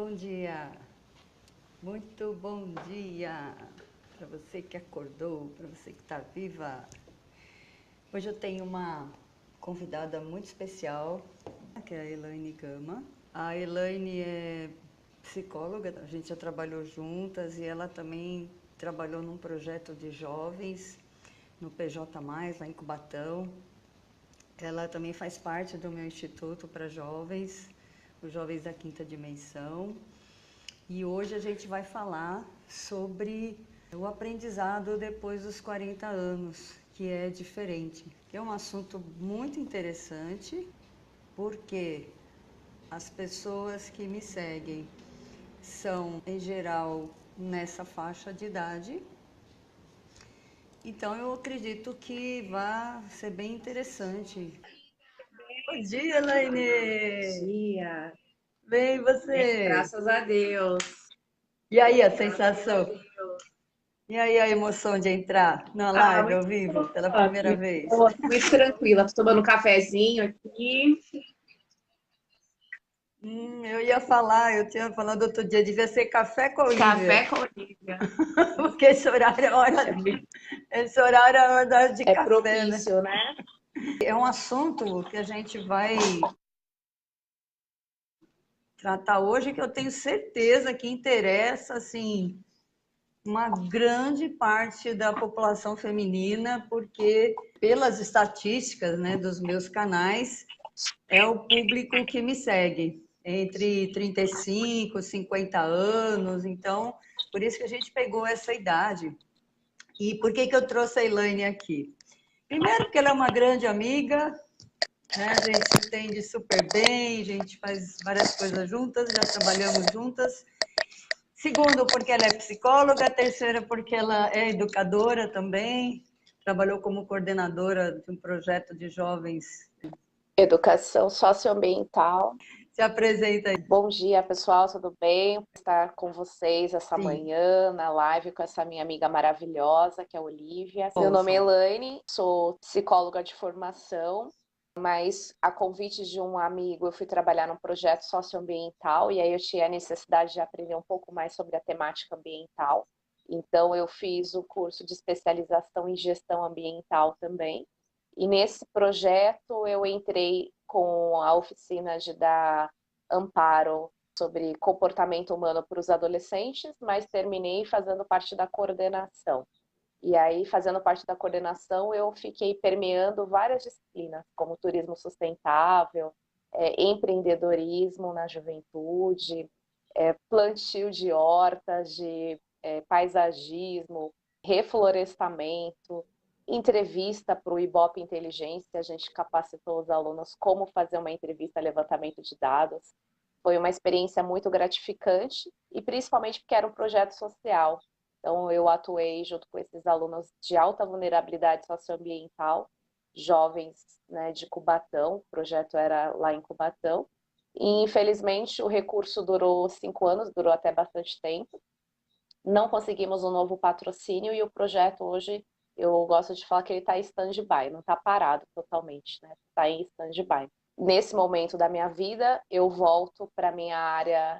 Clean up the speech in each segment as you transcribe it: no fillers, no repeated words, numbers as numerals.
bom dia. Muito bom dia para você que acordou, para você que está viva. Hoje eu tenho uma convidada muito especial, que é a Elaine Gama. A Elaine é psicóloga, a gente já trabalhou juntas e ela também trabalhou num projeto de jovens no PJ+, lá em Cubatão. Ela também faz parte do meu Instituto para Jovens, os Jovens da Quinta Dimensão. E hoje a gente vai falar sobre o aprendizado depois dos 40 anos, que é diferente. É um assunto muito interessante, porque as pessoas que me seguem são, em geral, nessa faixa de idade. Então, eu acredito que vai ser bem interessante. Bom dia, Elaine! Bom dia. Bem, você? Graças a Deus. E aí, a sensação? E aí, a emoção de entrar na live ao Muito vivo pela boa, primeira vez? muito tranquila. Tô tomando um cafezinho aqui. Eu ia falar, eu tinha falado outro dia, devia ser café com a Olivia, Café com Olivia. porque esse horário é hora de É café, né? propício, né? É um assunto que a gente vai tratar hoje que eu tenho certeza que interessa, assim, uma grande parte da população feminina, porque pelas estatísticas, né, dos meus canais, é o público que me segue, entre 35 e 50 anos, então, por isso que a gente pegou essa idade. E por que eu trouxe a Elaine aqui? Primeiro, porque ela é uma grande amiga, né? A gente se entende super bem, a gente faz várias coisas juntas, já trabalhamos juntas. Segundo, porque ela é psicóloga. Terceira, porque ela é educadora também, trabalhou como coordenadora de um projeto de jovens. Educação socioambiental. Se apresenta aí. Bom dia, pessoal, tudo bem? Estar com vocês essa Sim. manhã na live com essa minha amiga maravilhosa, que é a Olivia. Meu nome é Ouçam. Elaine, sou psicóloga de formação, mas a convite de um amigo eu fui trabalhar num projeto socioambiental e aí eu tinha a necessidade de aprender um pouco mais sobre a temática ambiental. Então eu fiz o curso de especialização em gestão ambiental também. E nesse projeto eu entrei com a oficina de dar amparo sobre comportamento humano para os adolescentes, mas terminei fazendo parte da coordenação. E aí, fazendo parte da coordenação, eu fiquei permeando várias disciplinas, como turismo sustentável, empreendedorismo na juventude, plantio de hortas, de paisagismo, reflorestamento, entrevista para o Ibope Inteligência, a gente capacitou os alunos como fazer uma entrevista, levantamento de dados. Foi uma experiência muito gratificante e principalmente porque era um projeto social. Então eu atuei junto com esses alunos de alta vulnerabilidade socioambiental, jovens, né, de Cubatão, o projeto era lá em Cubatão. E infelizmente o recurso durou 5 anos, durou até bastante tempo. Não conseguimos um novo patrocínio e o projeto hoje, eu gosto de falar que ele está em stand-by, não está parado totalmente, né? Está em stand-by. Nesse momento da minha vida, eu volto para a minha área,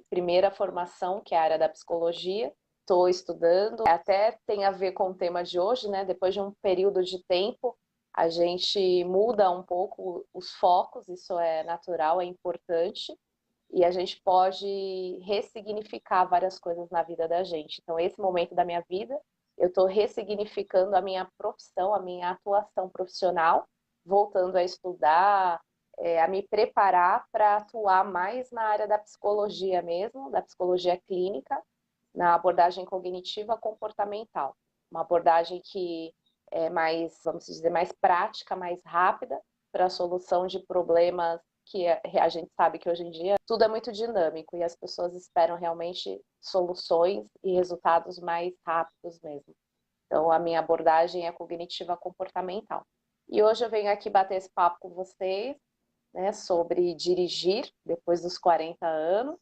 primeira formação, que é a área da psicologia. Estou estudando, até tem a ver com o tema de hoje, né? Depois de um período de tempo, a gente muda um pouco os focos, isso é natural, é importante e a gente pode ressignificar várias coisas na vida da gente. Então, esse momento da minha vida, eu estou ressignificando a minha profissão, a minha atuação profissional, voltando a estudar, a me preparar para atuar mais na área da psicologia mesmo, da psicologia clínica, na abordagem cognitiva comportamental. Uma abordagem que é mais, vamos dizer, mais prática, mais rápida para a solução de problemas que a gente sabe que hoje em dia tudo é muito dinâmico e as pessoas esperam realmente soluções e resultados mais rápidos mesmo. Então, a minha abordagem é cognitiva comportamental. E hoje eu venho aqui bater esse papo com vocês, né, sobre dirigir depois dos 40 anos,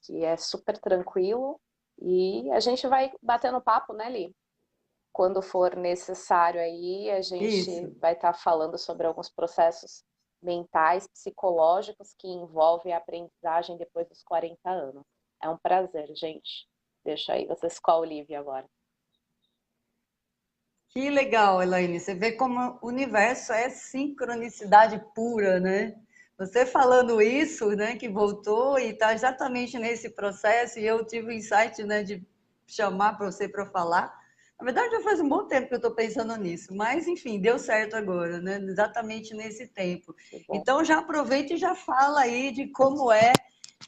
que é super tranquilo, e a gente vai batendo papo, né, Li? Quando for necessário aí, a gente Isso. vai estar falando sobre alguns processos mentais, psicológicos que envolvem a aprendizagem depois dos 40 anos. É um prazer, gente. Deixa aí vocês com a Olivia agora. Que legal, Elaine. Você vê como o universo é sincronicidade pura, né? Você falando isso, né, que voltou e está exatamente nesse processo, e eu tive o insight, né, de chamar para você para falar. Na verdade, já faz um bom tempo que eu estou pensando nisso, mas enfim, deu certo agora, né? Exatamente nesse tempo. Então, já aproveita e já fala aí de como é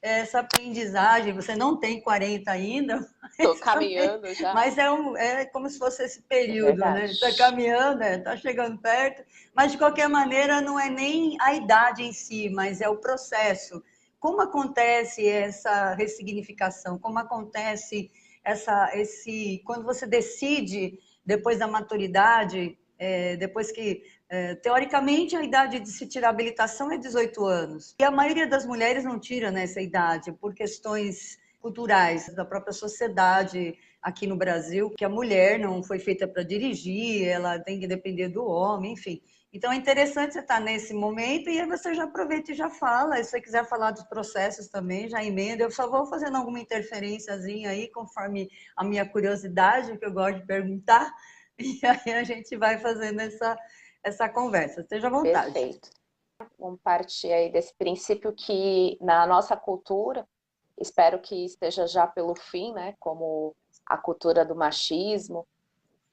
essa aprendizagem. Você não tem 40 ainda, Estou caminhando já. mas é como se fosse esse período, né? Está Verdade. caminhando, está chegando perto, mas de qualquer maneira não é nem a idade em si, mas é o processo. Como acontece essa ressignificação? Como acontece quando você decide, depois da maturidade, depois que, teoricamente, a idade de se tirar habilitação é 18 anos. E a maioria das mulheres não tira nessa idade, por questões culturais da própria sociedade aqui no Brasil, que a mulher não foi feita para dirigir, ela tem que depender do homem, enfim. Então é interessante você estar nesse momento e aí você já aproveita e já fala. Se você quiser falar dos processos também, já emenda. Eu só vou fazendo alguma interferênciazinha aí, conforme a minha curiosidade, que eu gosto de perguntar, e aí a gente vai fazendo essa conversa. Esteja à vontade. Perfeito. Vamos partir aí desse princípio que na nossa cultura, espero que esteja já pelo fim, né, como a cultura do machismo.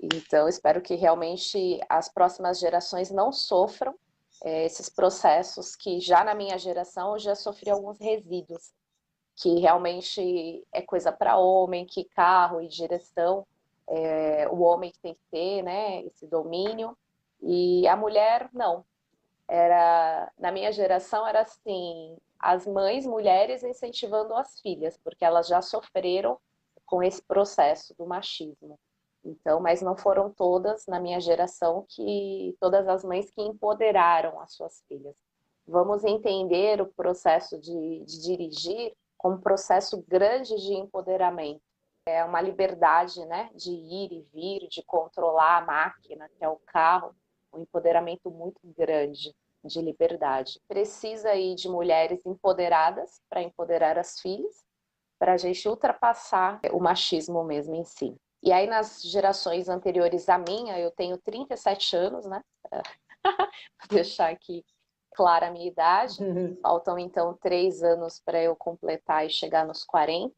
Então, espero que realmente as próximas gerações não sofram esses processos que já na minha geração eu já sofri alguns resíduos, que realmente é coisa para homem, que carro e direção, o homem que tem que ter, né, esse domínio, e a mulher não. Na minha geração era assim, as mães mulheres incentivando as filhas, porque elas já sofreram com esse processo do machismo. Então, mas não foram todas na minha geração todas as mães que empoderaram as suas filhas. Vamos entender o processo de dirigir como um processo grande de empoderamento. É uma liberdade, né, de ir e vir, de controlar a máquina, que é o carro, um empoderamento muito grande de liberdade. Precisa aí de mulheres empoderadas para empoderar as filhas, para a gente ultrapassar o machismo mesmo em si. E aí, nas gerações anteriores à minha, eu tenho 37 anos, né? Vou deixar aqui clara a minha idade. Faltam, então, 3 anos para eu completar e chegar nos 40.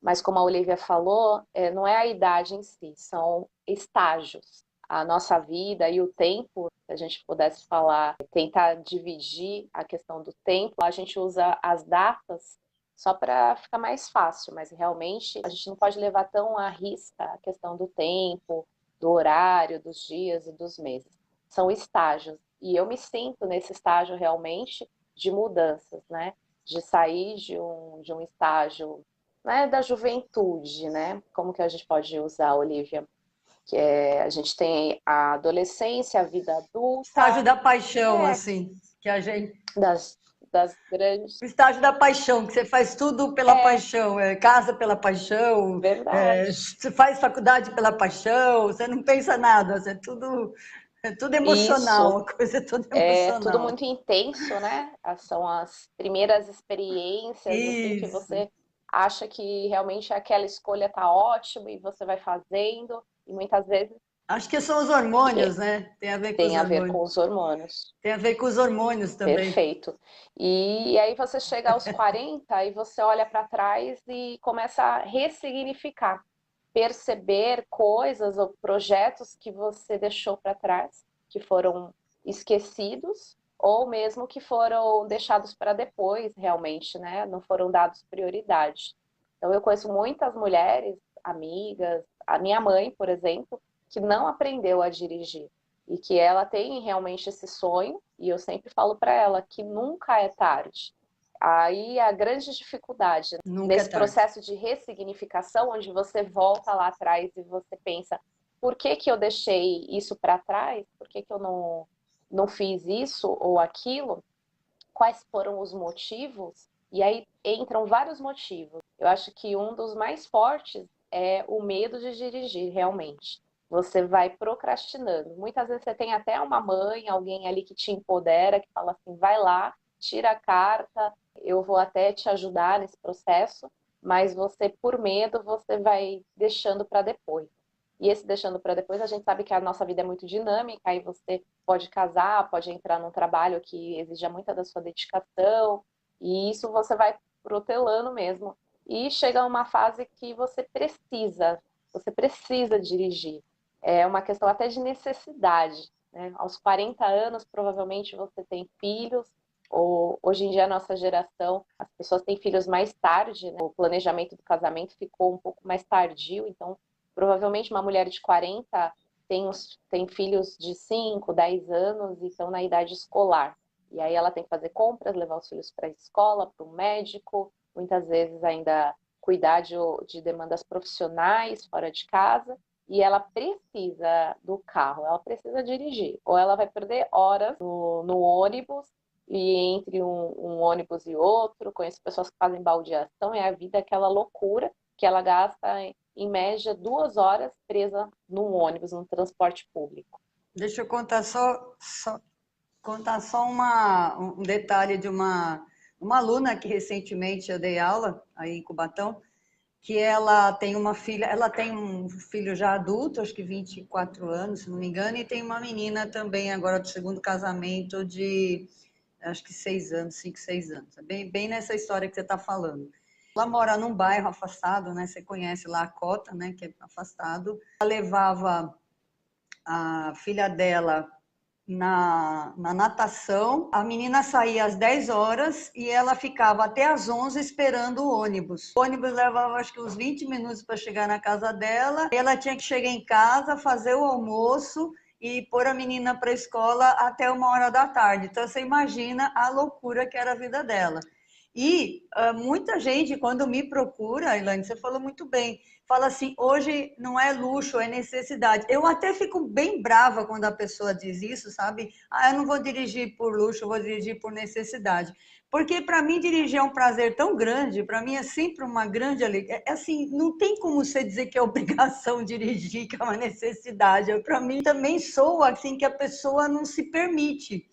Mas, como a Olivia falou, não é a idade em si, são estágios. A nossa vida e o tempo, se a gente pudesse falar, tentar dividir a questão do tempo, a gente usa as datas só para ficar mais fácil, mas realmente a gente não pode levar tão à risca a questão do tempo, do horário, dos dias e dos meses. São estágios, e eu me sinto nesse estágio realmente de mudanças, né? De sair de um estágio, né, da juventude, né? Como que a gente pode usar, Olivia? A gente tem a adolescência, a vida adulta. Estágio da paixão, assim, que a gente... Das grandes... O estágio da paixão, que você faz tudo pela paixão, casa pela paixão, você faz faculdade pela paixão, você não pensa nada, é tudo emocional, Isso. Uma coisa toda emocional. É tudo muito intenso, né? São as primeiras experiências, assim, que você acha que realmente aquela escolha tá ótima e você vai fazendo, e muitas vezes... Acho que são os hormônios, né? Tem a ver com os hormônios. Tem a ver com os hormônios. Tem a ver com os hormônios também. Perfeito. E aí você chega aos 40 e você olha para trás e começa a ressignificar, perceber coisas ou projetos que você deixou para trás, que foram esquecidos, ou mesmo que foram deixados para depois, realmente, né? Não foram dados prioridade. Então, eu conheço muitas mulheres, amigas, a minha mãe, por exemplo, que não aprendeu a dirigir e que ela tem realmente esse sonho, e eu sempre falo para ela que nunca é tarde. Aí a grande dificuldade nesse processo de ressignificação, onde você volta lá atrás e você pensa, por que eu deixei isso para trás? Por que eu não fiz isso ou aquilo? Quais foram os motivos? E aí entram vários motivos. Eu acho que um dos mais fortes é o medo de dirigir, realmente. você vai procrastinando. Muitas vezes você tem até uma mãe, alguém ali que te empodera, que fala assim, vai lá, tira a carta, eu vou até te ajudar nesse processo, mas você, por medo, você vai deixando para depois. E esse deixando para depois, a gente sabe que a nossa vida é muito dinâmica, aí você pode casar, pode entrar num trabalho que exija muita da sua dedicação, e isso você vai protelando mesmo. E chega uma fase que você precisa dirigir. É uma questão até de necessidade, né? Aos 40 anos, provavelmente você tem filhos, ou hoje em dia a nossa geração, as pessoas têm filhos mais tarde, né? O planejamento do casamento ficou um pouco mais tardio, então provavelmente uma mulher de 40 tem filhos de 5, 10 anos e estão na idade escolar. E aí ela tem que fazer compras, levar os filhos para a escola, para o médico, muitas vezes ainda cuidar de demandas profissionais fora de casa, e ela precisa do carro, ela precisa dirigir, ou ela vai perder horas no ônibus, e entre um ônibus e outro, conheço pessoas que fazem baldeação, e a vida é aquela loucura que ela gasta, em média, 2 horas presa num ônibus, num transporte público. Deixa eu contar contar só um detalhe de uma aluna que recentemente eu dei aula aí em Cubatão, que ela tem uma filha, ela tem um filho já adulto, acho que 24 anos, se não me engano, e tem uma menina também agora do segundo casamento de acho que 6 anos, 5, 6 anos. Bem nessa história que você está falando. Ela mora num bairro afastado, né? Você conhece lá a Cota, né? Que é afastado. Ela levava a filha dela na natação. A menina saía às 10 horas e ela ficava até às 11 esperando o ônibus. O ônibus levava acho que uns 20 minutos para chegar na casa dela. Ela tinha que chegar em casa, fazer o almoço e pôr a menina para a escola até 1 hora da tarde. Então você imagina a loucura que era a vida dela. E muita gente, quando me procura, Elaine, você falou muito bem, fala assim, hoje não é luxo, é necessidade. Eu até fico bem brava quando a pessoa diz isso, sabe? Ah, eu não vou dirigir por luxo, eu vou dirigir por necessidade. Porque para mim dirigir é um prazer tão grande, para mim é sempre uma grande alegria. É assim, não tem como você dizer que é obrigação dirigir, que é uma necessidade. Para mim também sou assim que a pessoa não se permite.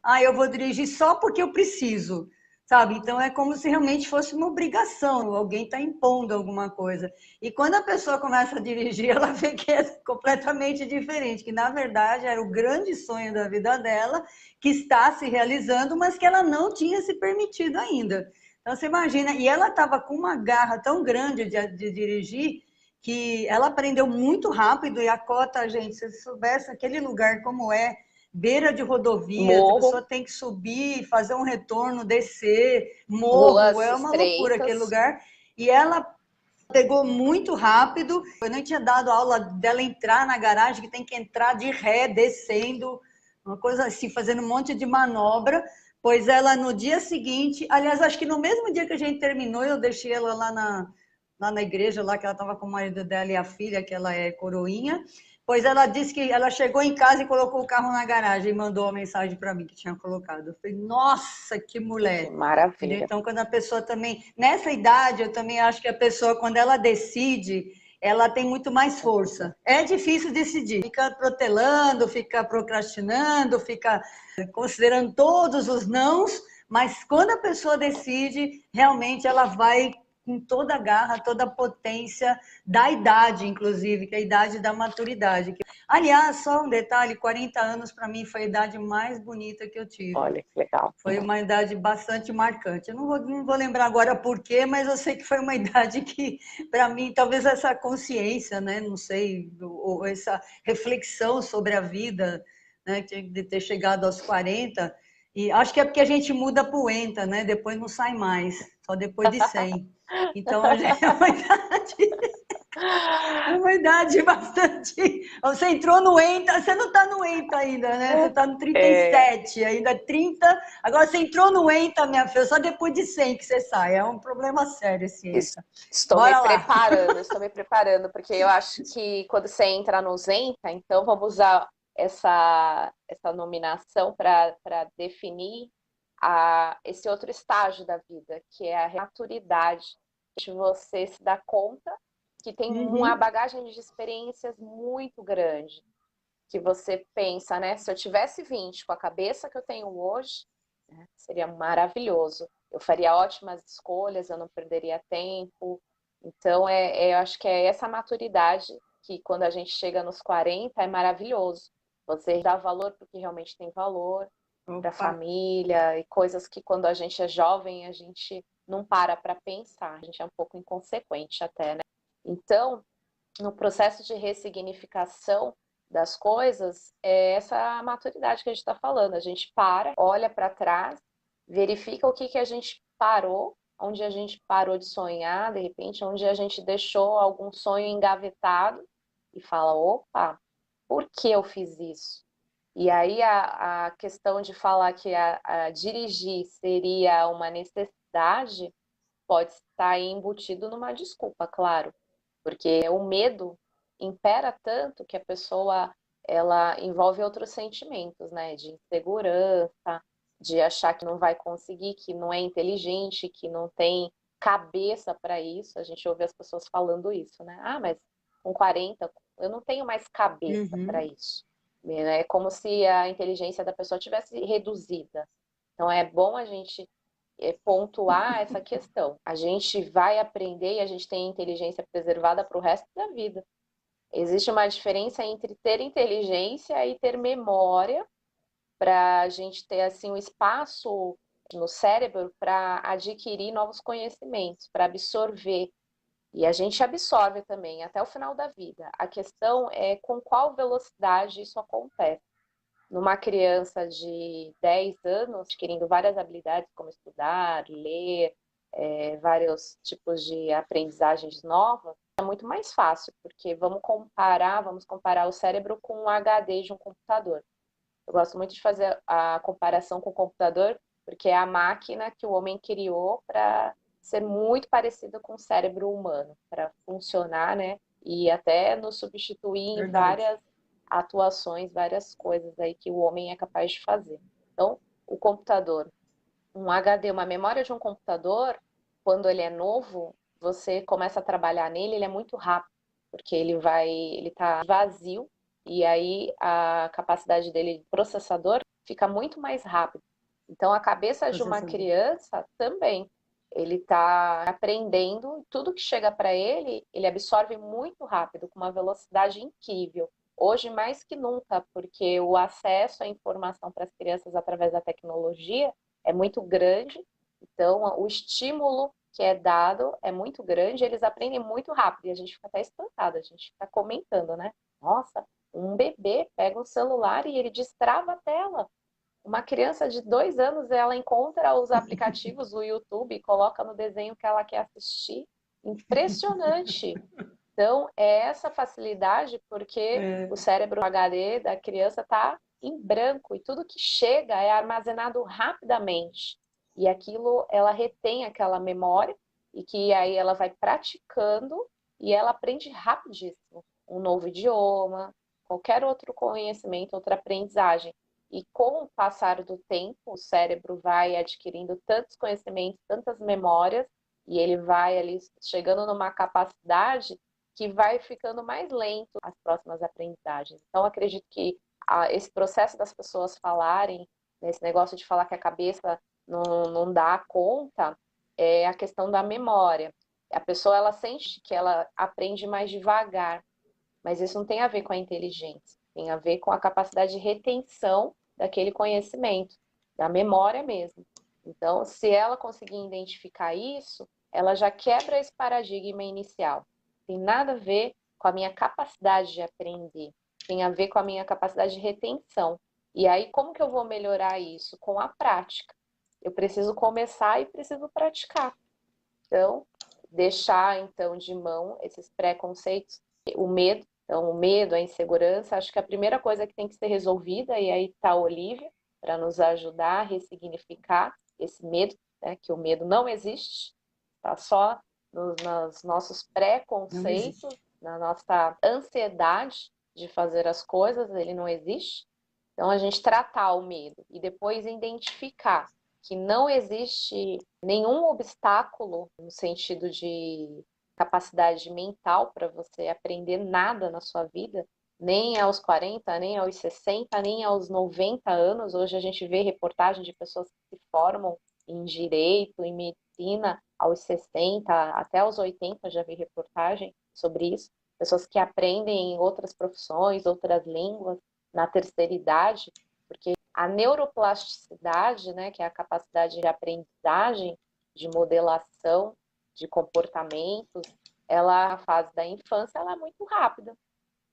Ah, eu vou dirigir só porque eu preciso, sabe? Então é como se realmente fosse uma obrigação, alguém está impondo alguma coisa. E quando a pessoa começa a dirigir, ela vê que é completamente diferente, que na verdade era o grande sonho da vida dela, que está se realizando, mas que ela não tinha se permitido ainda. Então você imagina, e ela estava com uma garra tão grande de dirigir, que ela aprendeu muito rápido, e a Cota, gente, se você soubesse aquele lugar como é, beira de rodovia, a pessoa tem que subir, fazer um retorno, descer, morro, Ruas é uma loucura aquele estreitas. lugar. E ela pegou muito rápido, eu não tinha dado aula dela entrar na garagem, que tem que entrar de ré, descendo, uma coisa assim, fazendo um monte de manobra, pois ela no dia seguinte, aliás, acho que no mesmo dia que a gente terminou, eu deixei ela lá na igreja, lá que ela estava com o marido dela e a filha, que ela é coroinha, pois ela disse que ela chegou em casa e colocou o carro na garagem e mandou uma mensagem para mim que tinha colocado. Eu falei, nossa, que Que mulher! Entendeu? maravilha. Então, quando a pessoa também, nessa idade, eu também acho que a pessoa, quando ela decide, ela tem muito mais força. É difícil decidir. Fica protelando, fica procrastinando, fica considerando todos os nãos, mas quando a pessoa decide, realmente ela vai com toda a garra, toda a potência da idade, inclusive, que é a idade da maturidade. Aliás, só um detalhe, 40 anos para mim foi a idade mais bonita que eu tive. Olha que legal. Foi uma idade bastante marcante. Eu não vou lembrar agora por quê, mas eu sei que foi uma idade que, para mim, talvez essa consciência, né? Não sei, ou essa reflexão sobre a vida, né? De ter chegado aos 40. E acho que é porque a gente muda a poenta, né? Depois não sai mais, só depois de 100. Então, é uma idade. É uma idade bastante. Você entrou no ENTA, você não está no ENTA ainda, né? Você está no 37, ainda 30. Agora você entrou no ENTA, minha filha, só depois de 100 que você sai. É um problema sério esse ENTA. Bora lá. Estou me preparando, porque eu acho que quando você entra no Zenta, então vamos usar essa nominação para definir esse outro estágio da vida, que é a maturidade, de você se dar conta que tem uma bagagem de experiências muito grande, que você pensa, né? Se eu tivesse 20 com a cabeça que eu tenho hoje, né, seria maravilhoso. Eu faria ótimas escolhas, eu não perderia tempo. Então, eu acho que é essa maturidade que quando a gente chega nos 40 é maravilhoso. Você dá valor porque realmente tem valor para a Opa! família e coisas que quando a gente é jovem a gente não para pensar, a gente é um pouco inconsequente até, né? Então, no processo de ressignificação das coisas, é essa maturidade que a gente está falando. A gente para, olha para trás, verifica o que a gente parou, onde a gente parou de sonhar, de repente, onde a gente deixou algum sonho engavetado e fala: opa, por que eu fiz isso? E aí a questão de falar que a dirigir seria uma necessidade pode estar embutido numa desculpa, claro, porque o medo impera tanto que a pessoa ela envolve outros sentimentos, né, de insegurança, de achar que não vai conseguir, que não é inteligente, que não tem cabeça para isso. A gente ouve as pessoas falando isso, né? Ah, mas com 40 eu não tenho mais cabeça para isso. É como se a inteligência da pessoa tivesse reduzida. Então é bom a gente pontuar essa questão. A gente vai aprender e a gente tem inteligência preservada para o resto da vida. Existe uma diferença entre ter inteligência e ter memória, para a gente ter assim um espaço no cérebro para adquirir novos conhecimentos, para absorver. E a gente absorve também até o final da vida. A questão é com qual velocidade isso acontece. Numa criança de 10 anos, adquirindo várias habilidades como estudar, ler, vários tipos de aprendizagens novas, é muito mais fácil, porque vamos comparar o cérebro com um HD de um computador. Eu gosto muito de fazer a comparação com o computador, porque é a máquina que o homem criou para ser muito parecida com o cérebro humano, para funcionar, né? E até nos substituir em Verdade. várias atuações, várias coisas aí que o homem é capaz de fazer. Então, o computador, um HD, uma memória de um computador, quando ele é novo, você começa a trabalhar nele, ele é muito rápido, porque ele está vazio e aí a capacidade dele de processador fica muito mais rápido. Então a cabeça de uma Processador. criança também, ele está aprendendo, tudo que chega para ele, ele absorve muito rápido, com uma velocidade incrível. Hoje mais que nunca, porque o acesso à informação para as crianças através da tecnologia é muito grande, então o estímulo que é dado é muito grande, eles aprendem muito rápido e a gente fica até espantado, a gente fica comentando, né? Nossa, um bebê pega um celular e ele destrava a tela. Uma criança de 2 anos, ela encontra os aplicativos, o YouTube, coloca no desenho que ela quer assistir. Impressionante! Então, é essa facilidade porque o cérebro HD da criança está em branco e tudo que chega é armazenado rapidamente. E aquilo, ela retém aquela memória e que aí ela vai praticando e ela aprende rapidíssimo um novo idioma, qualquer outro conhecimento, outra aprendizagem. E com o passar do tempo, o cérebro vai adquirindo tantos conhecimentos, tantas memórias, e ele vai ali chegando numa capacidade que vai ficando mais lento as próximas aprendizagens. Então, acredito que esse processo das pessoas falarem, nesse negócio de falar que a cabeça não dá conta, é a questão da memória. A pessoa, ela sente que ela aprende mais devagar, mas isso não tem a ver com a inteligência, tem a ver com a capacidade de retenção daquele conhecimento, da memória mesmo. Então, se ela conseguir identificar isso, ela já quebra esse paradigma inicial. Tem nada a ver com a minha capacidade de aprender, tem a ver com a minha capacidade de retenção. E aí, como que eu vou melhorar isso? Com a prática. Eu preciso começar e preciso praticar. Então, deixar então de mão esses preconceitos, o medo. Então, o medo, a insegurança, acho que a primeira coisa que tem que ser resolvida, e aí está a Olivia, para nos ajudar a ressignificar esse medo, né, que o medo não existe, está só nos nossos preconceitos, na nossa ansiedade de fazer as coisas, ele não existe. Então, a gente tratar o medo e depois identificar que não existe nenhum obstáculo no sentido de capacidade mental para você aprender nada na sua vida, nem aos 40, nem aos 60, nem aos 90 anos. Hoje a gente vê reportagem de pessoas que se formam em direito, em medicina, aos 60, até aos 80, já vi reportagem sobre isso. Pessoas que aprendem outras profissões, outras línguas, na terceira idade, porque a neuroplasticidade, né, que é a capacidade de aprendizagem, de modelação, de comportamentos, ela, a fase da infância, ela é muito rápida,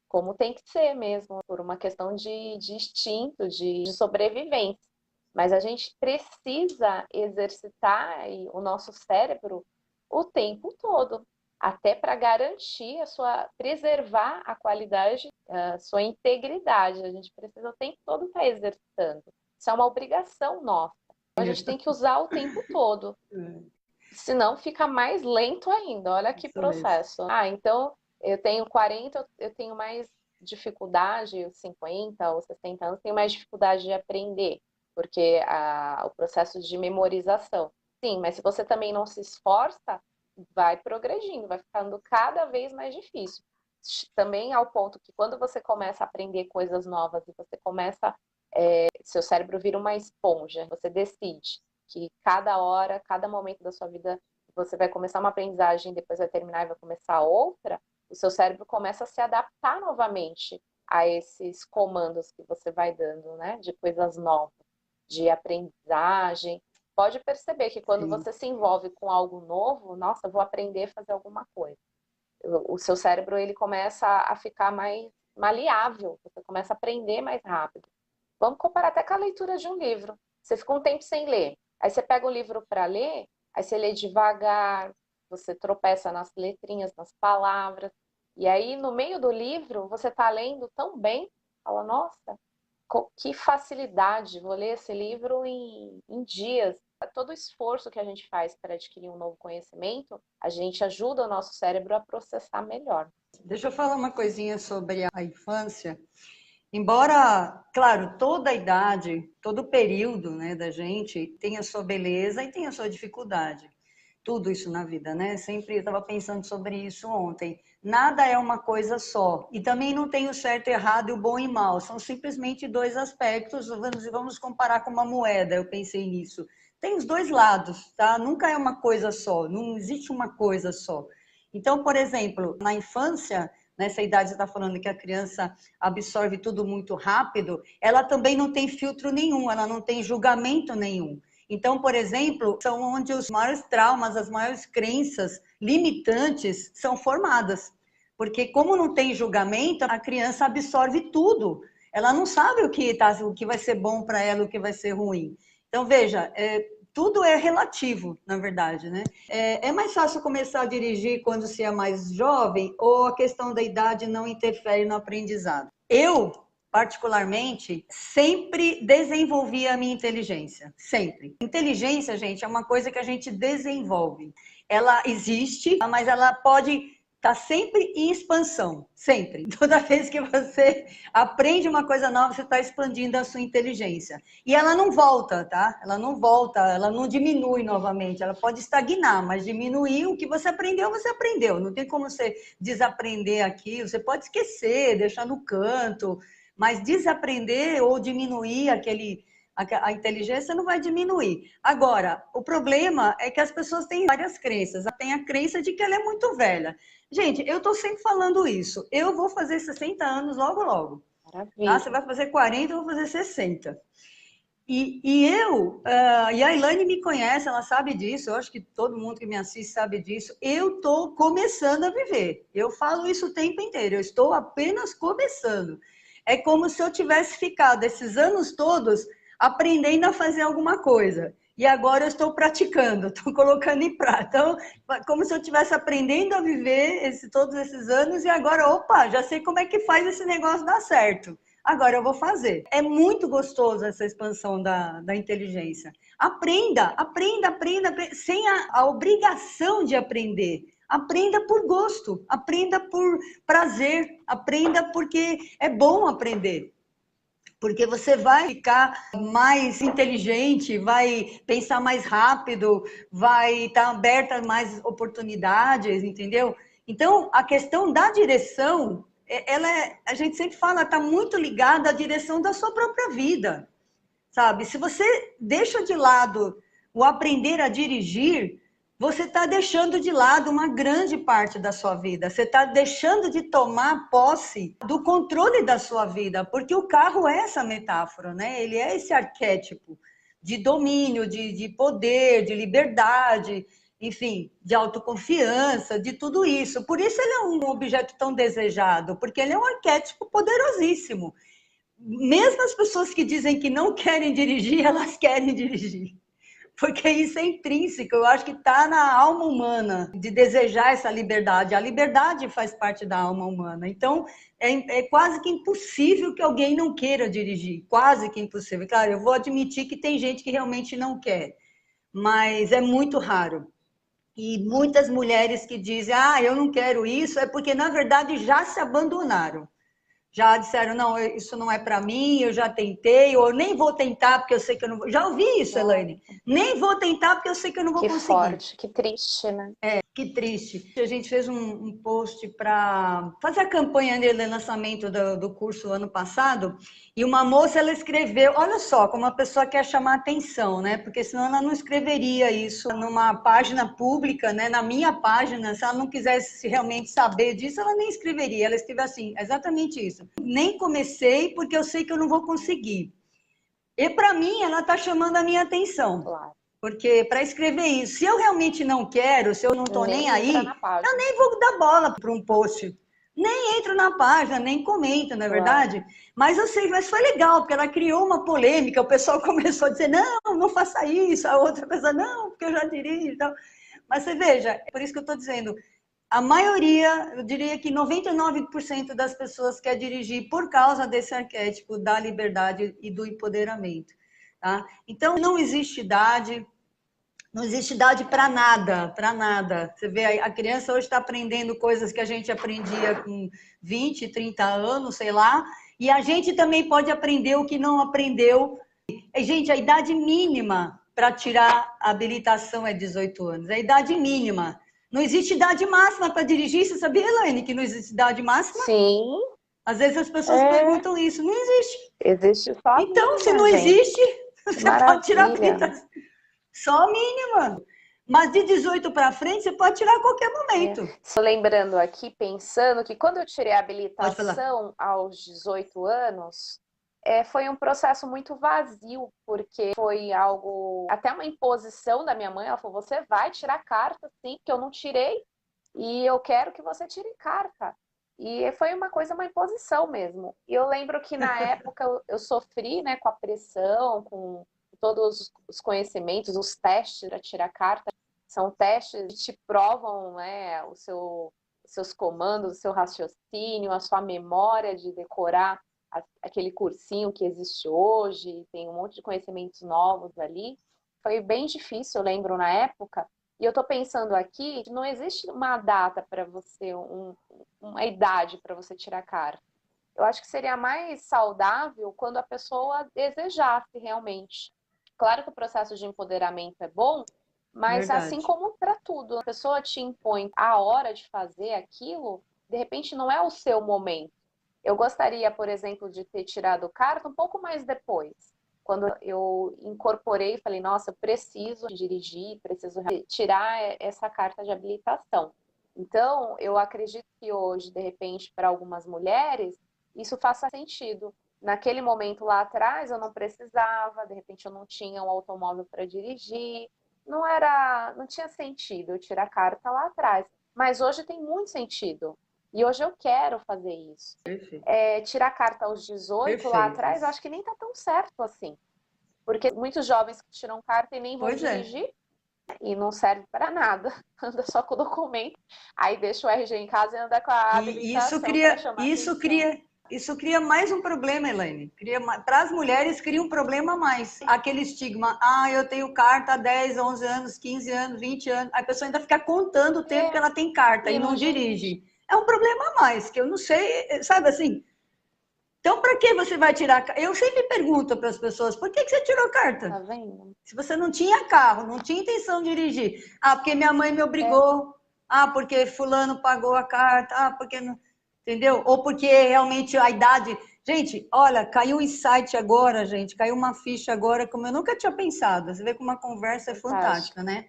como tem que ser mesmo, por uma questão de instinto, de sobrevivência. Mas a gente precisa exercitar o nosso cérebro o tempo todo, até para garantir preservar a qualidade, a sua integridade. A gente precisa o tempo todo estar exercitando. Isso é uma obrigação nossa. A gente tem que usar o tempo todo. Senão fica mais lento ainda. Olha que processo. Então eu tenho 40, eu tenho mais dificuldade, os 50 ou 60 anos, tenho mais dificuldade de aprender, porque o processo de memorização. Sim, mas se você também não se esforça, vai progredindo, vai ficando cada vez mais difícil. Também ao ponto que quando você começa a aprender coisas novas e você começa, seu cérebro vira uma esponja, você decide que cada hora, cada momento da sua vida, você vai começar uma aprendizagem, depois vai terminar e vai começar outra, o seu cérebro começa a se adaptar novamente a esses comandos que você vai dando, né? De coisas novas, de aprendizagem. Pode perceber que quando você se envolve com algo novo, nossa, vou aprender a fazer alguma coisa. O seu cérebro, ele começa a ficar mais maleável, você começa a aprender mais rápido. Vamos comparar até com a leitura de um livro. Você fica um tempo sem ler, aí você pega o livro para ler, aí você lê devagar, você tropeça nas letrinhas, nas palavras, e aí no meio do livro você está lendo tão bem, fala, nossa, que facilidade, vou ler esse livro em dias. Todo o esforço que a gente faz para adquirir um novo conhecimento, a gente ajuda o nosso cérebro a processar melhor. Deixa eu falar uma coisinha sobre a infância. Embora, claro, toda a idade, todo o período, né, da gente tem a sua beleza e tem a sua dificuldade. Tudo isso na vida, né? Sempre estava pensando sobre isso ontem. Nada é uma coisa só. E também não tem o certo e errado e o bom e mal. São simplesmente dois aspectos. Vamos comparar com uma moeda. Eu pensei nisso. Tem os dois lados, tá? Nunca é uma coisa só. Não existe uma coisa só. Então, por exemplo, na infância, nessa idade você está falando que a criança absorve tudo muito rápido, ela também não tem filtro nenhum, ela não tem julgamento nenhum. Então, por exemplo, são onde os maiores traumas, as maiores crenças limitantes são formadas. Porque como não tem julgamento, a criança absorve tudo. Ela não sabe o que vai ser bom para ela, o que vai ser ruim. Então, veja, tudo é relativo, na verdade, né? É mais fácil começar a dirigir quando se é mais jovem ou a questão da idade não interfere no aprendizado? Eu, particularmente, sempre desenvolvi a minha inteligência, sempre. Inteligência, gente, é uma coisa que a gente desenvolve. Ela existe, mas ela pode estar sempre em expansão, sempre. Toda vez que você aprende uma coisa nova, você está expandindo a sua inteligência. E ela não volta, tá? Ela não volta, ela não diminui novamente. Ela pode estagnar, mas diminuir o que você aprendeu, você aprendeu. Não tem como você desaprender aquilo. Você pode esquecer, deixar no canto, mas desaprender ou diminuir a inteligência não vai diminuir. Agora, o problema é que as pessoas têm várias crenças. Tem a crença de que ela é muito velha. Gente, eu estou sempre falando isso. Eu vou fazer 60 anos logo, logo. Tá? Você vai fazer 40, eu vou fazer 60. E a Elaine me conhece, ela sabe disso, eu acho que todo mundo que me assiste sabe disso. Eu estou começando a viver. Eu falo isso o tempo inteiro, eu estou apenas começando. É como se eu tivesse ficado esses anos todos aprendendo a fazer alguma coisa. E agora eu estou praticando, estou colocando em prática. Então, como se eu estivesse aprendendo a viver todos esses anos e agora, opa, já sei como é que faz esse negócio dar certo. Agora eu vou fazer. É muito gostoso essa expansão da inteligência. Aprenda, sem a obrigação de aprender. Aprenda por gosto, aprenda por prazer, aprenda porque é bom aprender. Porque você vai ficar mais inteligente, vai pensar mais rápido, vai estar aberta a mais oportunidades, entendeu? Então, a questão da direção, a gente sempre fala, está muito ligada à direção da sua própria vida, sabe? Se você deixa de lado o aprender a dirigir, você está deixando de lado uma grande parte da sua vida. Você está deixando de tomar posse do controle da sua vida, porque o carro é essa metáfora, né? Ele é esse arquétipo de domínio, de poder, de liberdade, enfim, de autoconfiança, de tudo isso. Por isso ele é um objeto tão desejado, porque ele é um arquétipo poderosíssimo. Mesmo as pessoas que dizem que não querem dirigir, elas querem dirigir. Porque isso é intrínseco, eu acho que está na alma humana, de desejar essa liberdade. A liberdade faz parte da alma humana. Então, é quase que impossível que alguém não queira dirigir. Quase que impossível. Claro, eu vou admitir que tem gente que realmente não quer, mas é muito raro. E muitas mulheres que dizem, eu não quero isso, é porque, na verdade, já se abandonaram. Já disseram, não, isso não é para mim, eu já tentei, ou nem vou tentar porque eu sei que eu não vou. Já ouvi isso, Elaine. Nem vou tentar porque eu sei que eu não vou conseguir. Que forte, que triste, né? Que triste. A gente fez um post para fazer a campanha de lançamento do curso ano passado, e uma moça, ela escreveu, olha só, como a pessoa quer chamar atenção, né? Porque senão ela não escreveria isso numa página pública, né? Na minha página, se ela não quisesse realmente saber disso, ela nem escreveria. Ela escreveu assim, exatamente isso. Nem comecei porque eu sei que eu não vou conseguir. E para mim, ela está chamando a minha atenção. Claro. Porque para escrever isso, se eu realmente não quero, se eu não estou nem aí, eu nem vou dar bola para um post. Nem entro na página, nem comento, não é verdade? Mas eu sei, mas foi legal, porque ela criou uma polêmica, o pessoal começou a dizer, não faça isso, a outra pessoa, não, porque eu já dirijo e tal. Mas você veja, é por isso que eu estou dizendo, a maioria, eu diria que 99% das pessoas quer dirigir por causa desse arquétipo da liberdade e do empoderamento. Tá? Então, não existe idade, não existe idade para nada, para nada. Você vê, a criança hoje está aprendendo coisas que a gente aprendia com 20, 30 anos, sei lá, e a gente também pode aprender o que não aprendeu. Gente, a idade mínima para tirar a habilitação é 18 anos, é a idade mínima. Não existe idade máxima para dirigir, você sabia, Elaine, que não existe idade máxima? Sim. Às vezes as pessoas perguntam isso, não existe. Existe só então, mínima, se não gente. existe, você pode tirar a Maravilha. habilitação. Só a mínima. Mas de 18 para frente, você pode tirar a qualquer momento. Estou lembrando aqui, pensando que quando eu tirei a Pode falar. habilitação aos 18 anos, foi um processo muito vazio, porque foi algo, até uma imposição da minha mãe. Ela falou, você vai tirar carta, sim, porque eu não tirei, e eu quero que você tire carta. E foi uma coisa, uma imposição mesmo. E eu lembro que na época eu sofri, né, com a pressão, com todos os conhecimentos, os testes para tirar carta. São testes que te provam, né, os seus comandos, o seu raciocínio, a sua memória de decorar aquele cursinho que existe hoje, tem um monte de conhecimentos novos ali. Foi bem difícil, eu lembro, na época. E eu estou pensando aqui, não existe uma data para você, uma idade para você tirar carta. Eu acho que seria mais saudável quando a pessoa desejasse realmente. Claro que o processo de empoderamento é bom, mas Verdade. assim como para tudo, a pessoa te impõe a hora de fazer aquilo, de repente não é o seu momento. Eu gostaria, por exemplo, de ter tirado carta um pouco mais depois. Quando eu incorporei e falei, nossa, eu preciso dirigir, preciso tirar essa carta de habilitação. Então, eu acredito que hoje, de repente, para algumas mulheres, isso faça sentido. Naquele momento lá atrás, eu não precisava, de repente eu não tinha um automóvel para dirigir, não tinha sentido eu tirar a carta lá atrás. Mas hoje tem muito sentido. E hoje eu quero fazer isso. Tirar a carta aos 18 lá atrás, eu acho que nem tá tão certo assim. Porque muitos jovens que tiram carta e nem vão dirigir, e não serve para nada. Anda só com o documento, aí deixa o RG em casa e anda com a habilitação para chamar atenção. Isso cria mais um problema, Elaine. Para as mulheres, cria um problema a mais. Aquele estigma, eu tenho carta há 10, 11 anos, 15 anos, 20 anos. A pessoa ainda fica contando o tempo que ela tem carta e não dirige. É um problema a mais, que eu não sei, sabe assim? Então, para que você vai tirar? Eu sempre pergunto para as pessoas, por que você tirou carta? Tá vendo? Se você não tinha carro, não tinha intenção de dirigir. Ah, porque minha mãe me obrigou. Ah, porque fulano pagou a carta. Ah, porque não... Entendeu? Ou porque realmente a idade... Gente, olha, caiu um insight agora, gente. Caiu uma ficha agora, como eu nunca tinha pensado. Você vê que uma conversa é fantástica, né?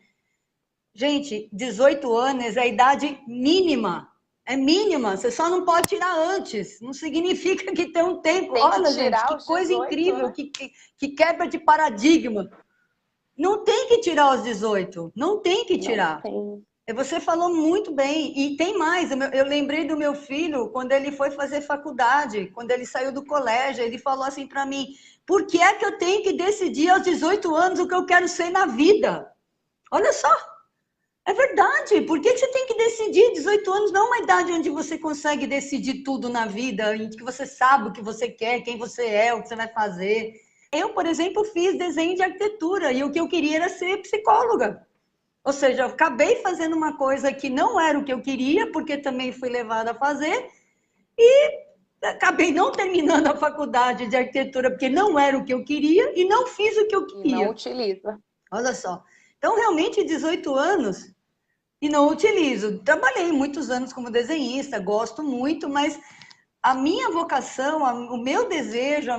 Gente, 18 anos é a idade mínima. É mínima, você só não pode tirar antes. Não significa que tem um tempo. Tem que Olha, gente, tirar que os coisa 18, incrível, né? que quebra de paradigma. Não tem que tirar os 18, não tem que Não tirar. tem. Você falou muito bem, e tem mais. Eu lembrei do meu filho quando ele foi fazer faculdade, quando ele saiu do colégio, ele falou assim para mim: por que é que eu tenho que decidir aos 18 anos o que eu quero ser na vida? Olha só, é verdade. Por que você tem que decidir? 18 anos não é uma idade onde você consegue decidir tudo na vida, em que você sabe o que você quer, quem você é, o que você vai fazer. Eu, por exemplo, fiz desenho de arquitetura e o que eu queria era ser psicóloga. Ou seja, eu acabei fazendo uma coisa que não era o que eu queria, porque também fui levada a fazer, e acabei não terminando a faculdade de arquitetura, porque não era o que eu queria, e não fiz o que eu E não queria. utiliza. Olha só. Então, realmente, 18 anos e não utilizo. Trabalhei muitos anos como desenhista, gosto muito, mas a minha vocação, o meu desejo,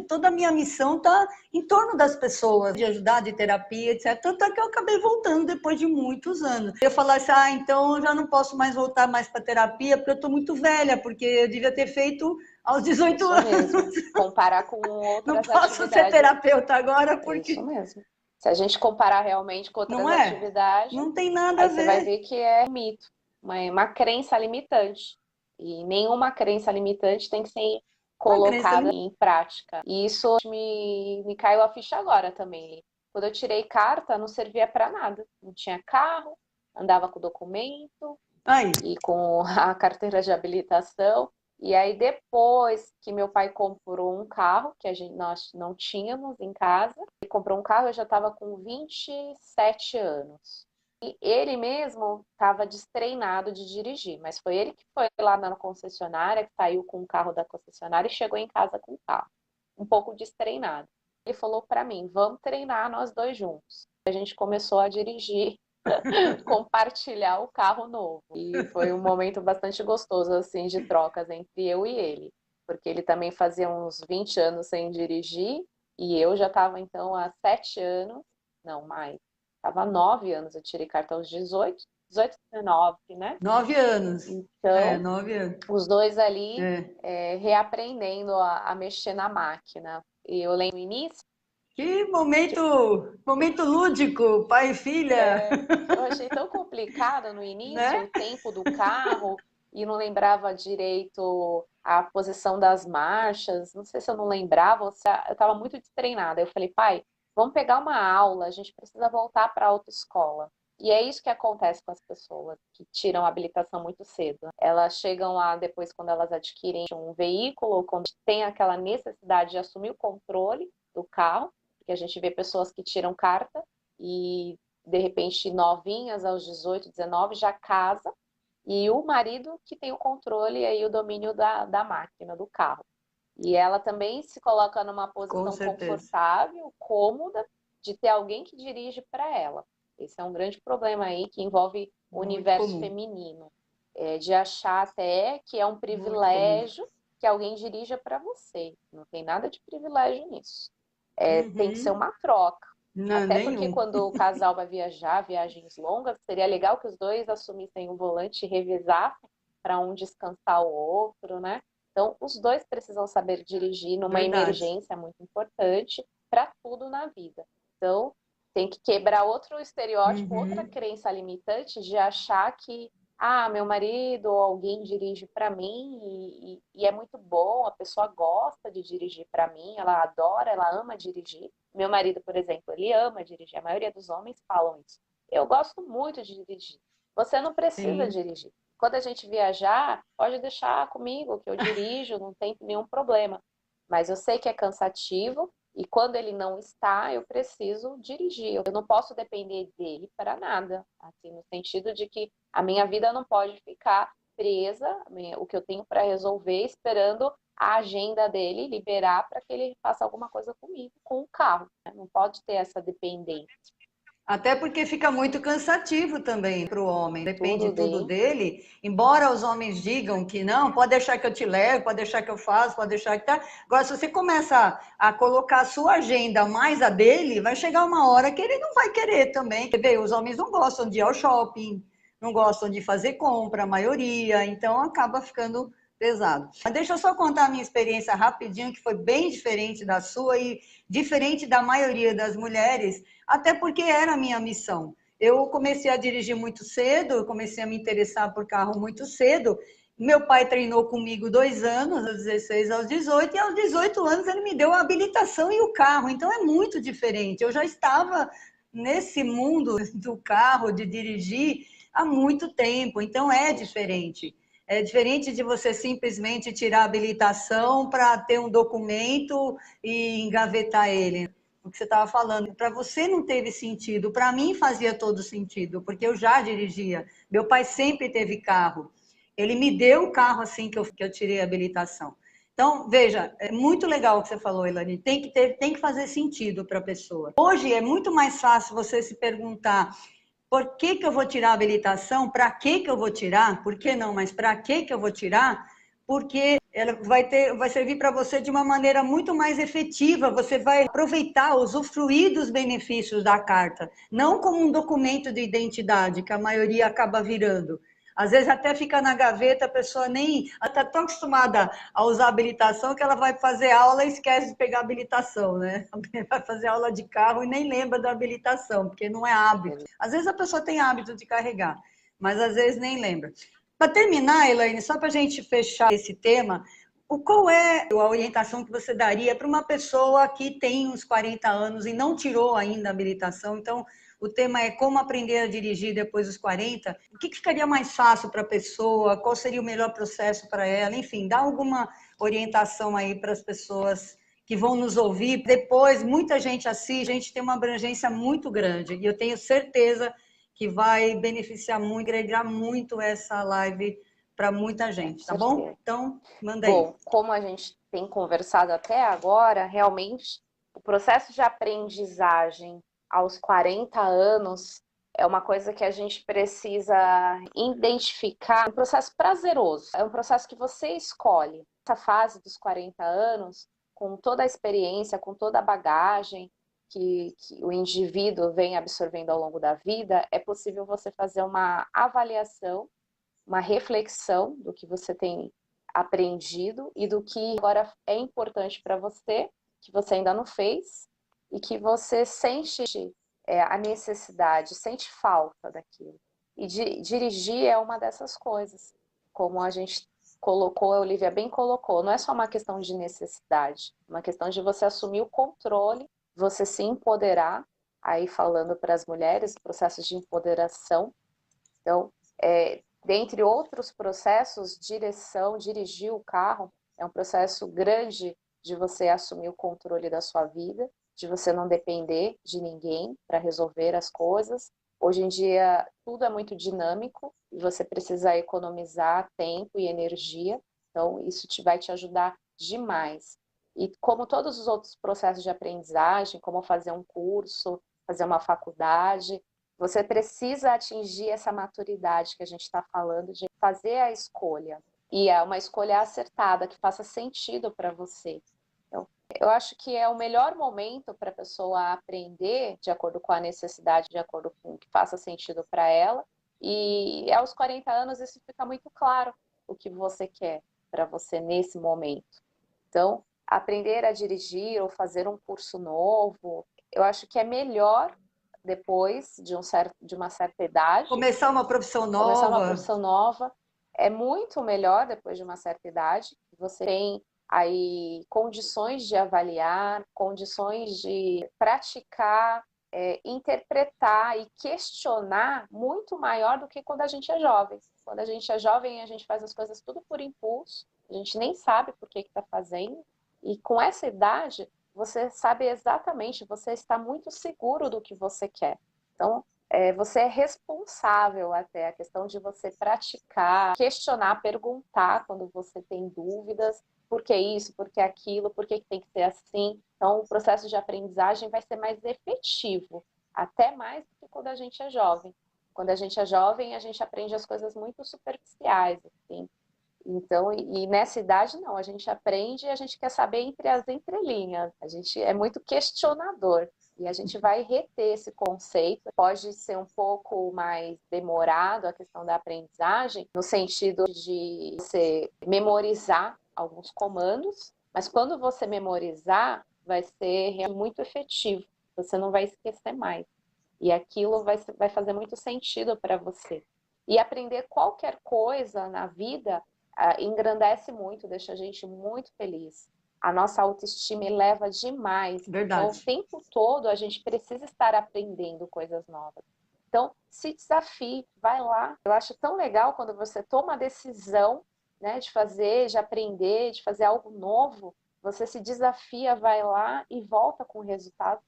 toda a minha missão está em torno das pessoas, de ajudar, de terapia, etc. Tanto é que eu acabei voltando depois de muitos anos. Eu falasse, então eu já não posso mais voltar mais para terapia, porque eu estou muito velha, porque eu devia ter feito aos 18 Isso anos. mesmo. Comparar com Não outras posso ser atividades. terapeuta agora, É isso porque mesmo. Se a gente comparar realmente com não outras é? atividades, Não tem nada a aí você vai ver. ver que é um mito, uma crença limitante. E nenhuma crença limitante tem que ser Uma crença colocada em prática. E isso me caiu a ficha agora também. Quando eu tirei carta, não servia para nada. Não tinha carro, andava com documento aí. e com a carteira de habilitação. E aí, depois que meu pai comprou um carro, que nós não tínhamos em casa, ele comprou um carro, eu já estava com 27 anos. E ele mesmo estava destreinado de dirigir, mas foi ele que foi lá na concessionária, que saiu com o carro da concessionária e chegou em casa com o carro, um pouco destreinado. Ele falou para mim: vamos treinar nós dois juntos. A gente começou a dirigir, compartilhar o carro novo. E foi um momento bastante gostoso, assim, de trocas entre eu e ele. Porque ele também fazia uns 20 anos sem dirigir, e eu já estava, então, há 7 anos, não mais, estava há 9 anos, eu tirei carta aos 18, 18, 19, né? 9 anos. Então, 9 anos. os dois ali É. reaprendendo a mexer na máquina. E eu lembro no início, Que momento lúdico, pai e filha, eu achei tão complicado no início né? o tempo do carro e não lembrava direito a posição das marchas. Não sei se eu não lembrava ou se eu estava muito destreinada. Eu falei, pai, vamos pegar uma aula, a gente precisa voltar para a autoescola. E é isso que acontece com as pessoas que tiram a habilitação muito cedo. Elas chegam lá depois, quando elas adquirem um veículo, ou quando tem aquela necessidade de assumir o controle do carro, porque a gente vê pessoas que tiram carta e de repente novinhas aos 18, 19 já casa e o marido que tem o controle e aí o domínio da máquina, do carro. E ela também se coloca numa Com posição certeza. confortável, cômoda, de ter alguém que dirige para ela. Esse é um grande problema aí que envolve o Muito universo comum. feminino, de achar até que é um Muito comum. privilégio que alguém dirija para você. Não tem nada de privilégio nisso. Tem que ser Uhum. uma troca. Não, Até porque nenhum. quando o casal vai viajar, viagens longas, seria legal que os dois assumissem o volante e revezassem para um descansar o outro, né? Então, os dois precisam saber dirigir numa Verdade. emergência muito importante para tudo na vida. Então, tem que quebrar outro estereótipo, outra Uhum. crença limitante de achar que, meu marido ou alguém dirige para mim e é muito bom, a pessoa gosta de dirigir para mim, ela adora, ela ama dirigir. Meu marido, por exemplo, ele ama dirigir. A maioria dos homens falam isso. Eu gosto muito de dirigir. Você não precisa Sim. dirigir. Quando a gente viajar, pode deixar comigo, que eu dirijo, não tem nenhum problema. Mas eu sei que é cansativo e quando ele não está, eu preciso dirigir. Eu não posso depender dele para nada. Assim, no sentido de que a minha vida não pode ficar presa, o que eu tenho para resolver, esperando a agenda dele, liberar para que ele faça alguma coisa comigo, com o carro, né? Não pode ter essa dependência. Até porque fica muito cansativo também para o homem, depende Tudo tudo bem. dele. Embora os homens digam que não, pode deixar que eu te levo, pode deixar que eu faço, pode deixar que tá. Agora, se você começa a colocar a sua agenda mais a dele, vai chegar uma hora que ele não vai querer também. Quer ver? Os homens não gostam de ir ao shopping, não gostam de fazer compra, a maioria, então acaba ficando pesado. Mas deixa eu só contar a minha experiência rapidinho, que foi bem diferente da sua e diferente da maioria das mulheres, até porque era a minha missão. Eu comecei a dirigir muito cedo, eu comecei a me interessar por carro muito cedo. Meu pai treinou comigo 2 anos, aos 16 aos 18, e aos 18 anos ele me deu a habilitação e o carro. Então é muito diferente. Eu já estava nesse mundo do carro, de dirigir, há muito tempo, então é diferente. É diferente de você simplesmente tirar a habilitação para ter um documento e engavetar ele. O que você estava falando, para você não teve sentido, para mim fazia todo sentido, porque eu já dirigia. Meu pai sempre teve carro. Ele me deu o carro assim que eu tirei a habilitação. Então, veja, é muito legal o que você falou, Elane. Tem que fazer sentido para a pessoa. Hoje é muito mais fácil você se perguntar por que que eu vou tirar a habilitação? Para que que eu vou tirar? Por que não? Mas para que que eu vou tirar? Porque ela vai servir para você de uma maneira muito mais efetiva. Você vai aproveitar, usufruir dos benefícios da carta, não como um documento de identidade que a maioria acaba virando. Às vezes até fica na gaveta, a pessoa nem está tão acostumada a usar a habilitação que ela vai fazer aula e esquece de pegar a habilitação, né? Vai fazer aula de carro e nem lembra da habilitação, porque não é hábito. Às vezes a pessoa tem hábito de carregar, mas às vezes nem lembra. Para terminar, Elaine, só para a gente fechar esse tema, qual é a orientação que você daria para uma pessoa que tem uns 40 anos e não tirou ainda a habilitação? Então, o tema é como aprender a dirigir depois dos 40. O que ficaria mais fácil para a pessoa? Qual seria o melhor processo para ela? Enfim, dá alguma orientação aí para as pessoas que vão nos ouvir. Depois, muita gente assiste, a gente tem uma abrangência muito grande e eu tenho certeza que vai beneficiar muito, agregar muito essa live para muita gente, tá bom? Então, manda aí. Bom, como a gente tem conversado até agora, realmente o processo de aprendizagem aos 40 anos é uma coisa que a gente precisa identificar, um processo prazeroso, é um processo que você escolhe. Essa fase dos 40 anos, com toda a experiência, com toda a bagagem que o indivíduo vem absorvendo ao longo da vida, é possível você fazer uma avaliação, uma reflexão do que você tem aprendido e do que agora é importante para você, que você ainda não fez e que você sente a necessidade, sente falta daquilo. E dirigir é uma dessas coisas, como a gente colocou, a Olivia bem colocou, não é só uma questão de necessidade, é uma questão de você assumir o controle, você se empoderar, aí falando para as mulheres, processos de empoderação. Então, dentre outros processos, dirigir o carro é um processo grande de você assumir o controle da sua vida, de você não depender de ninguém para resolver as coisas. Hoje em dia, tudo é muito dinâmico e você precisa economizar tempo e energia, então isso vai te ajudar demais. E como todos os outros processos de aprendizagem, como fazer um curso, fazer uma faculdade, você precisa atingir essa maturidade que a gente está falando de fazer a escolha. E é uma escolha acertada, que faça sentido para você. Então, eu acho que é o melhor momento para a pessoa aprender de acordo com a necessidade, de acordo com o que faça sentido para ela. E aos 40 anos isso fica muito claro o que você quer para você nesse momento. Então, aprender a dirigir ou fazer um curso novo, eu acho que é melhor depois de uma certa idade. Começar uma profissão Começar uma nova. profissão nova é muito melhor depois de uma certa idade. Você tem aí condições de avaliar, condições de praticar, interpretar e questionar muito maior do que quando a gente é jovem. Quando a gente é jovem, a gente faz as coisas tudo por impulso, a gente nem sabe por que está fazendo. E com essa idade, você sabe exatamente, você está muito seguro do que você quer. Então, você é responsável até, a questão de você praticar, questionar, perguntar quando você tem dúvidas, por que isso, por que aquilo, por que tem que ser assim. Então, o processo de aprendizagem vai ser mais efetivo, até mais do que quando a gente é jovem. Quando a gente é jovem, a gente aprende as coisas muito superficiais, assim. Então, e nessa idade, não, a gente aprende e a gente quer saber entre as entrelinhas. A gente é muito questionador e a gente vai reter esse conceito. Pode ser um pouco mais demorado a questão da aprendizagem, no sentido de você memorizar alguns comandos, mas quando você memorizar, vai ser muito efetivo. Você não vai esquecer mais. E aquilo vai fazer muito sentido para você. E aprender qualquer coisa na vida engrandece muito, deixa a gente muito feliz. A nossa autoestima eleva demais. Verdade. Então, o tempo todo a gente precisa estar aprendendo coisas novas. Então, se desafie, vai lá. Eu acho tão legal quando você toma a decisão, né, de fazer, de aprender, de fazer algo novo, você se desafia, vai lá e volta com o resultado.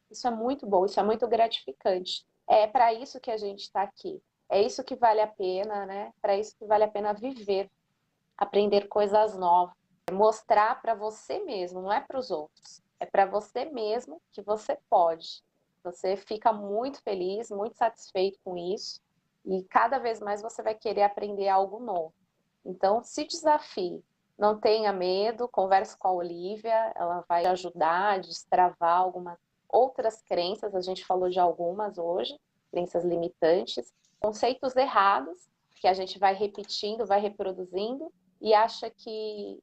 Isso é muito bom, isso é muito gratificante. É para isso que a gente está aqui. É isso que vale a pena, né? Para isso que vale a pena viver, aprender coisas novas, mostrar para você mesmo, não é para os outros, é para você mesmo que você pode. Você fica muito feliz, muito satisfeito com isso e cada vez mais você vai querer aprender algo novo. Então, se desafie, não tenha medo, converse com a Olivia, ela vai ajudar a destravar algumas outras crenças, a gente falou de algumas hoje, crenças limitantes, conceitos errados que a gente vai repetindo, vai reproduzindo e acha que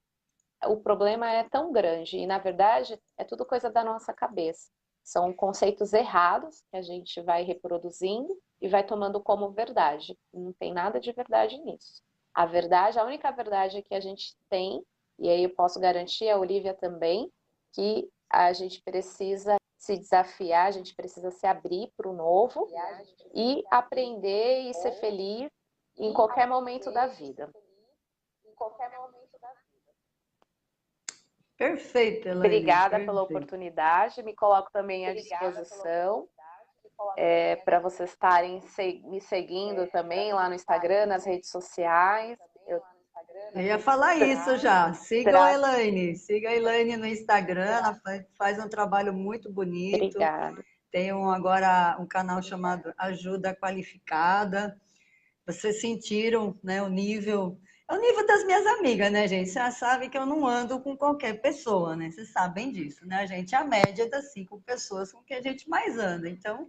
o problema é tão grande e, na verdade, é tudo coisa da nossa cabeça. São conceitos errados que a gente vai reproduzindo e vai tomando como verdade. Não tem nada de verdade nisso. A verdade, a única verdade que a gente tem, e aí eu posso garantir, a Olivia também, que a gente precisa se desafiar, a gente precisa se abrir para o novo e aprender e ser feliz em qualquer momento da vida. Perfeito, Elaine. Obrigada pela oportunidade, me coloco também à disposição para vocês estarem me seguindo também lá no Instagram, nas redes sociais. Eu ia falar isso já. Siga a Elaine no Instagram, ela faz um trabalho muito bonito. Obrigada. Tem agora um canal chamado Ajuda Qualificada. Vocês sentiram, né, o nível... É o nível das minhas amigas, né, gente? Vocês já sabem que eu não ando com qualquer pessoa, né? Vocês sabem disso, né? A gente é a média das 5 pessoas com que a gente mais anda. Então,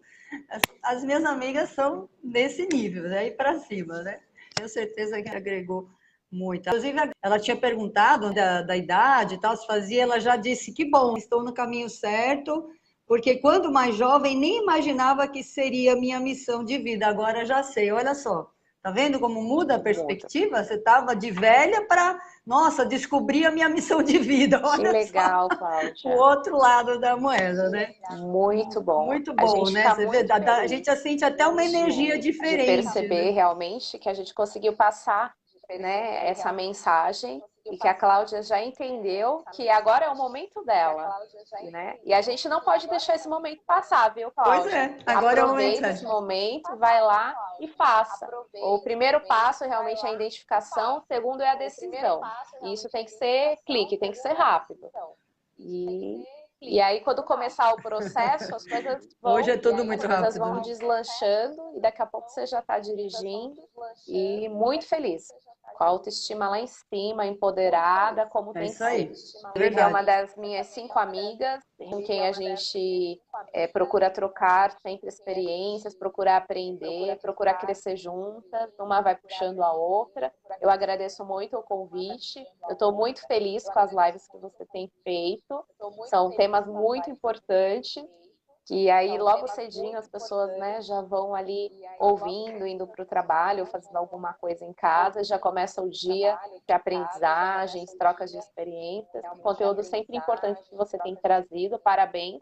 as minhas amigas são desse nível, né? E para cima, né? Tenho certeza que agregou muito. Inclusive, ela tinha perguntado da idade e tal, se fazia, ela já disse que bom, estou no caminho certo, porque quando mais jovem nem imaginava que seria minha missão de vida, agora já sei, olha só. Tá vendo como muda a perspectiva? Você estava de velha para, nossa, descobrir a minha missão de vida. Olha que legal, só, Cláudia. o outro lado da moeda, né? Muito bom. Muito bom, né? Você vê, a gente sente até uma energia diferente. De perceber, né, realmente que a gente conseguiu passar, né, essa mensagem e que a Cláudia já entendeu que agora é o momento dela, né? E a gente não pode deixar esse momento passar, viu, Cláudia? Pois é, agora aproveita esse momento, vai lá e faça. O primeiro passo realmente é a identificação, o segundo é a decisão. E isso tem que ser clique, tem que ser rápido. E aí, quando começar o processo, as coisas vão, hoje é tudo muito rápido, as vão deslanchando e daqui a pouco você já está dirigindo e muito feliz. Com a autoestima lá em cima, empoderada, como tem que ser. Olivia é uma das minhas 5 amigas, com quem a gente procura trocar sempre experiências, procura aprender, procura crescer juntas, uma vai puxando a outra. Eu agradeço muito o convite, eu estou muito feliz com as lives que você tem feito, são temas muito importantes. Que aí logo cedinho as pessoas, né, já vão ali ouvindo, indo para o trabalho, fazendo alguma coisa em casa, já começa o dia de aprendizagens, trocas de experiências, um conteúdo sempre importante que você tem trazido, parabéns,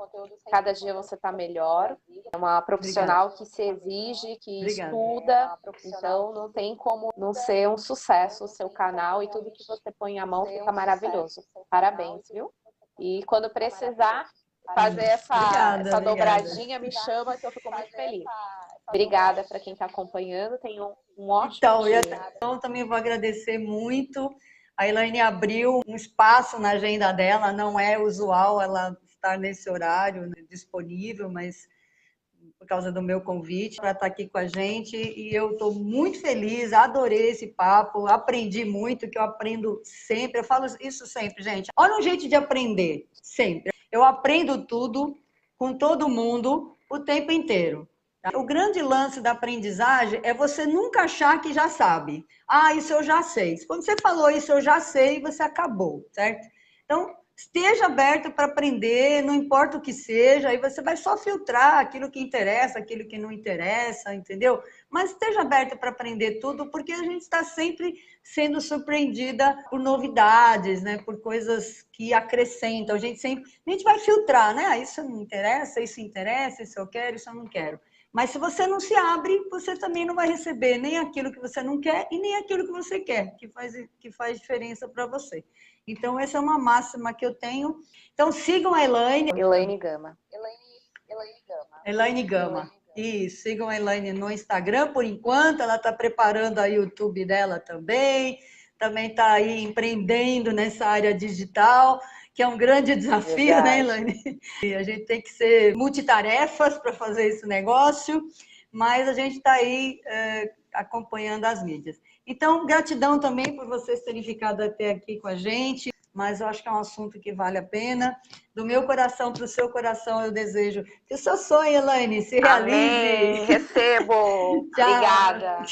cada dia você está melhor, é uma profissional que se exige, que estuda, então não tem como não ser um sucesso o seu canal e tudo que você põe à mão fica maravilhoso, parabéns, viu? E quando precisar fazer essa dobradinha, me chama que eu fico muito feliz. Obrigada para quem está acompanhando, tenham um ótimo dia. Então, também vou agradecer muito A Elaine abriu um espaço na agenda dela, não é usual ela estar nesse horário, né, disponível, mas por causa do meu convite, para estar aqui com a gente. E eu estou muito feliz, adorei esse papo, aprendi muito, que eu aprendo sempre. Eu falo isso sempre, gente. Olha um jeito de aprender, sempre. Eu aprendo tudo com todo mundo o tempo inteiro. O grande lance da aprendizagem é você nunca achar que já sabe. Ah, isso eu já sei. Quando você falou isso eu já sei, você acabou, certo? Então, esteja aberto para aprender, não importa o que seja, aí você vai só filtrar aquilo que interessa, aquilo que não interessa, entendeu? Mas esteja aberto para aprender tudo, porque a gente está sempre sendo surpreendida por novidades, né? Por coisas que acrescentam. A gente vai filtrar, né? Ah, isso não interessa, isso eu quero, isso eu não quero. Mas se você não se abre, você também não vai receber nem aquilo que você não quer e nem aquilo que você quer, que faz diferença para você. Então, essa é uma máxima que eu tenho. Então, sigam a Elaine. Elaine Gama. Elaine Gama. Isso, sigam a Elaine no Instagram, por enquanto. Ela está preparando a YouTube dela também. Também está aí empreendendo nessa área digital, que é um grande desafio, Verdade. né, Elaine? E a gente tem que ser multitarefas para fazer esse negócio, mas a gente está aí acompanhando as mídias. Então, gratidão também por vocês terem ficado até aqui com a gente, mas eu acho que é um assunto que vale a pena. Do meu coração para o seu coração, eu desejo que o seu sonho, Elaine, se realize. Amém. Recebo. Tchau. Obrigada.